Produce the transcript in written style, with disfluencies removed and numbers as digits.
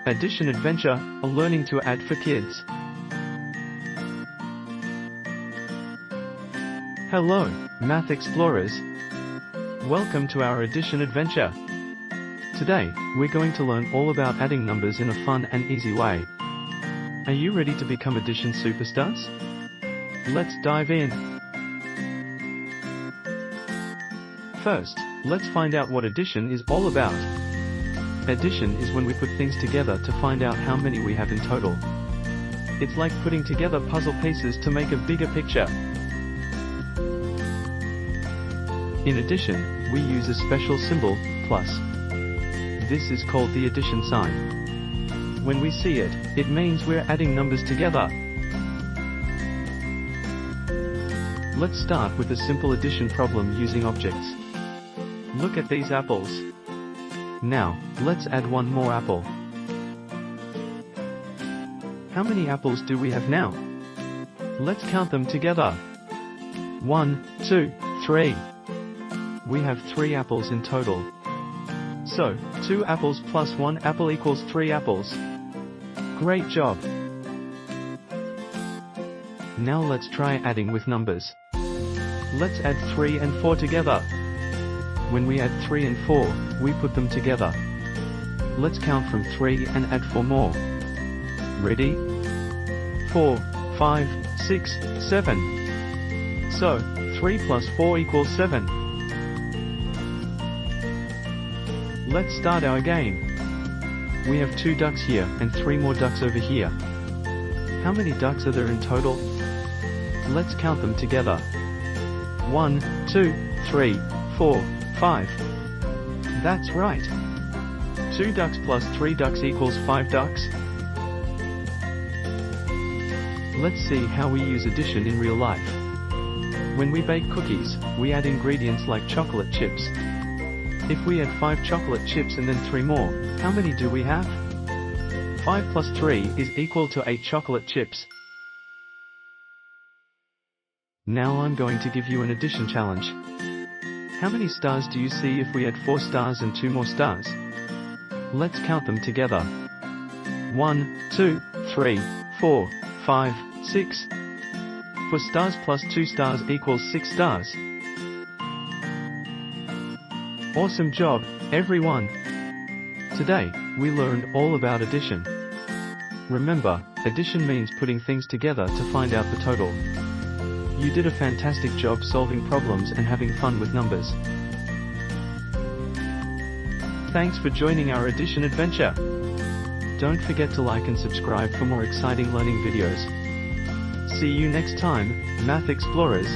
Addition Adventure, a learning to add for kids. Hello, Math Explorers. Welcome to our Addition Adventure. Today, we're going to learn all about adding numbers in a fun and easy way. Are you ready to become addition superstars? Let's dive in. First, let's find out what addition is all about. Addition is when we put things together to find out how many we have in total. It's like putting together puzzle pieces to make a bigger picture. In addition, we use a special symbol, plus. This is called the addition sign. When we see it, it means we're adding numbers together. Let's start with a simple addition problem using objects. Look at these apples. Now, let's add one more apple. How many apples do we have now? Let's count them together. 1, 2, 3. We have 3 apples in total. So, 2 apples plus 1 apple equals 3 apples. Great job! Now let's try adding with numbers. Let's add 3 and 4 together. When we add 3 and 4, we put them together. Let's count from 3 and add 4 more. Ready? 4, 5, 6, 7. So, 3 plus 4 equals 7. Let's start our game. We have 2 ducks here and 3 more ducks over here. How many ducks are there in total? Let's count them together. 1, 2, 3, 4, 5. That's right. 2 ducks plus 3 ducks equals 5 ducks. Let's see how we use addition in real life. When we bake cookies, we add ingredients like chocolate chips. If we add 5 chocolate chips and then 3 more, how many do we have? 5 plus 3 is equal to 8 chocolate chips. Now I'm going to give you an addition challenge. How many stars do you see if we add 4 stars and 2 more stars? Let's count them together. 1, 2, 3, 4, 5, 6. 4 stars plus 2 stars equals 6 stars. Awesome job, everyone! Today, we learned all about addition. Remember, addition means putting things together to find out the total. You did a fantastic job solving problems and having fun with numbers. Thanks for joining our addition adventure. Don't forget to like and subscribe for more exciting learning videos. See you next time, Math Explorers.